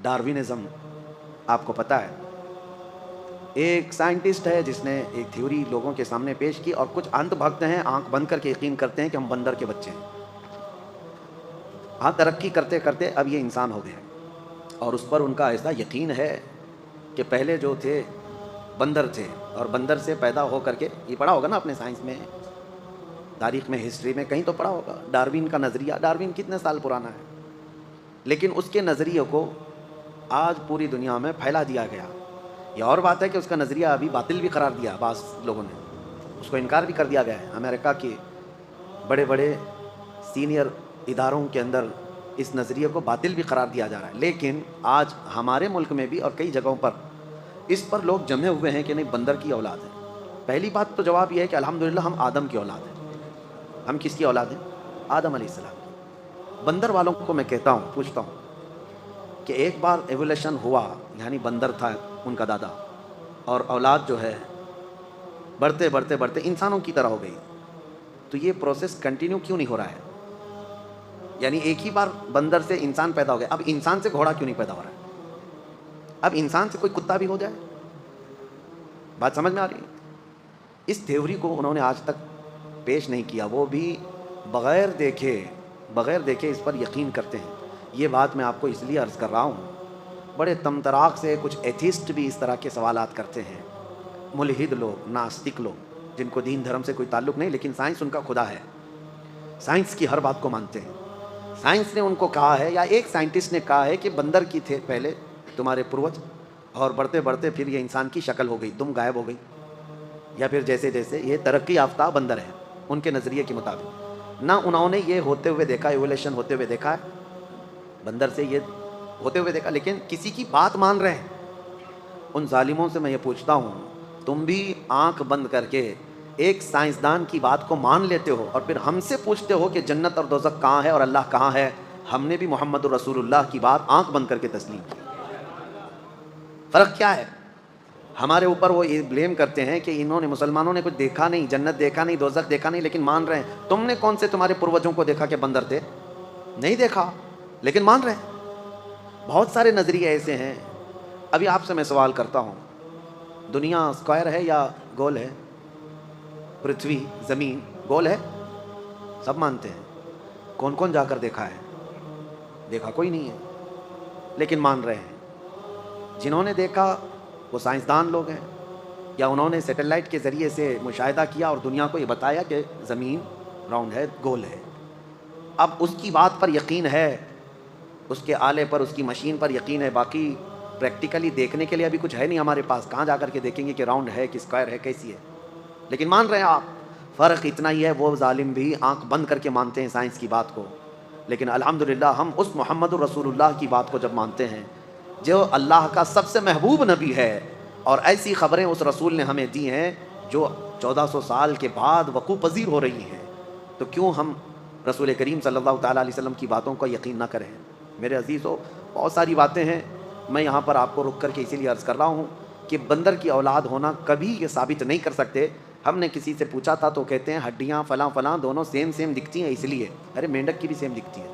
Darwinism आपको पता है, एक साइंटिस्ट है जिसने एक थ्योरी लोगों के सामने पेश की, और कुछ अंधभक्त हैं आंख बंद करके यकीन करते हैं कि हम बंदर के बच्चे हैं। हाँ, तरक्की करते करते अब ये इंसान हो गए, और उस पर उनका ऐसा यकीन है कि पहले जो थे बंदर थे, और बंदर से पैदा हो करके, ये पढ़ा होगा ना अपने साइंस में, तारीख में, हिस्ट्री में कहीं तो पढ़ा होगा, डार्विन का नज़रिया। डार्विन कितने साल पुराना है, लेकिन उसके नज़रिए को आज पूरी दुनिया में फैला दिया गया। ये और बात है कि उसका नज़रिया अभी बातिल भी करार दिया, बास लोगों ने उसको इनकार भी कर दिया गया है। अमेरिका के बड़े बड़े सीनियर इदारों के अंदर इस नज़रिए को बातिल भी करार दिया जा रहा है। लेकिन आज हमारे मुल्क में भी और कई जगहों पर इस पर लोग जमे हुए हैं कि नहीं, बंदर की औलाद है। पहली बात तो जवाब यह है कि अल्हम्दुलिल्लाह हम आदम की औलाद हैं। हम किसकी औलाद हैं? आदम अलैहिस्सलाम। बंदर वालों को मैं कहता हूँ, पूछता हूँ कि एक बार एवोल्यूशन हुआ, यानी बंदर था उनका दादा, और औलाद जो है बढ़ते बढ़ते बढ़ते इंसानों की तरह हो गई, तो ये प्रोसेस कंटिन्यू क्यों नहीं हो रहा है? यानी एक ही बार बंदर से इंसान पैदा हो गया, अब इंसान से घोड़ा क्यों नहीं पैदा हो रहा है? अब इंसान से कोई कुत्ता भी हो जाए? बात समझ में आ रही है? इस थ्योरी को उन्होंने आज तक पेश नहीं किया, वो भी बग़ैर देखे इस पर यकीन करते हैं। ये बात मैं आपको इसलिए अर्ज़ कर रहा हूँ, बड़े तमतराक से कुछ एथिस्ट भी इस तरह के सवालात करते हैं, मुल्हिद लोग, नास्तिक लोग, जिनको दीन धर्म से कोई ताल्लुक़ नहीं, लेकिन साइंस उनका खुदा है, साइंस की हर बात को मानते हैं। साइंस ने उनको कहा है, या एक साइंटिस्ट ने कहा है कि बंदर की थे पहले तुम्हारे पूर्वज, और बढ़ते बढ़ते फिर ये इंसान की शक्ल हो गई, तुम गायब हो गई, या फिर जैसे जैसे ये तरक्की याफ्ता बंदर है उनके नज़रिए के मुताबिक। ना उन्होंने ये होते हुए देखा, एवोल्यूशन होते हुए देखा है, बंदर से ये होते हुए देखा, लेकिन किसी की बात मान रहे हैं। उन जालिमों से मैं ये पूछता हूँ, तुम भी आंख बंद करके एक साइंसदान की बात को मान लेते हो, और फिर हमसे पूछते हो कि जन्नत और दोज़ख कहाँ है और अल्लाह कहाँ है। हमने भी मोहम्मद रसूलुल्लाह की बात आंख बंद करके तस्लीम की। फ़र्क क्या है? हमारे ऊपर वो ये ब्लेम करते हैं कि इन्होंने, मुसलमानों ने कुछ देखा नहीं, जन्नत देखा नहीं, दोज़ख देखा नहीं, लेकिन मान रहे हैं। तुमने कौन से तुम्हारे पूर्वजों को देखा कि बंदर थे? नहीं देखा, लेकिन मान रहे हैं। बहुत सारे नज़रिए ऐसे हैं। अभी आपसे मैं सवाल करता हूँ, दुनिया स्क्वायर है या गोल है? पृथ्वी, ज़मीन गोल है, सब मानते हैं। कौन कौन जाकर देखा है? देखा कोई नहीं है, लेकिन मान रहे हैं। जिन्होंने देखा वो साइंसदान लोग हैं, या उन्होंने सैटेलाइट के ज़रिए से मुशाहिदा किया और दुनिया को ये बताया कि ज़मीन राउंड है, गोल है। अब उसकी बात पर यकीन है, उसके आले पर, उसकी मशीन पर यकीन है, बाकी प्रैक्टिकली देखने के लिए अभी कुछ है नहीं हमारे पास। कहाँ जा कर के देखेंगे कि राउंड है कि स्क्वायर है, कैसी है, लेकिन मान रहे हैं आप। फ़र्क इतना ही है, वो जालिम भी आंख बंद करके मानते हैं साइंस की बात को, लेकिन अल्हम्दुलिल्लाह हम उस मोहम्मद रसूलुल्लाह की बात को जब मानते हैं, जो अल्लाह का सबसे महबूब नबी है, और ऐसी ख़बरें उस रसूल ने हमें दी हैं जो 1400 साल के बाद वक़ू पज़ीर हो रही हैं, तो क्यों हम रसूल करीम सल्लल्लाहु ताला अलैहि वसल्लम की बातों का यकीन ना करें? मेरे अज़ीज़ों, बहुत सारी बातें हैं, मैं यहाँ पर आपको रुक करके इसीलिए अर्ज़ कर रहा हूँ कि बंदर की औलाद होना कभी ये साबित नहीं कर सकते। हमने किसी से पूछा था तो कहते हैं हड्डियाँ फ़लाँ फ़लाँ दोनों सेम सेम दिखती हैं, इसलिए। अरे मेंढक की भी सेम दिखती है,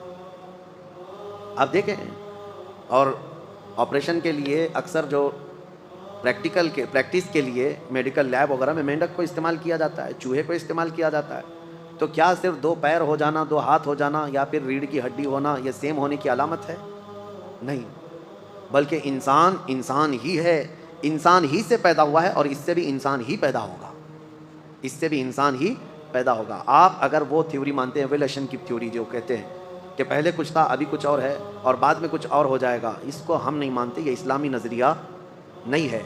आप देखें। और ऑपरेशन के लिए अक्सर जो प्रैक्टिस के लिए मेडिकल लैब वगैरह में मेंढक को इस्तेमाल किया जाता है, चूहे को इस्तेमाल किया जाता है। तो क्या सिर्फ 2 पैर हो जाना, 2 हाथ हो जाना, या फिर रीढ़ की हड्डी होना, ये सेम होने की अलामत है? नहीं, बल्कि इंसान ही है, इंसान ही से पैदा हुआ है, और इससे भी इंसान ही पैदा होगा, इससे भी इंसान ही पैदा होगा। आप अगर वो थ्योरी मानते हैं, एवोल्यूशन की थ्योरी, जो कहते हैं कि पहले कुछ था, अभी कुछ और है, और बाद में कुछ और हो जाएगा, इसको हम नहीं मानते। ये इस्लामी नज़रिया नहीं है।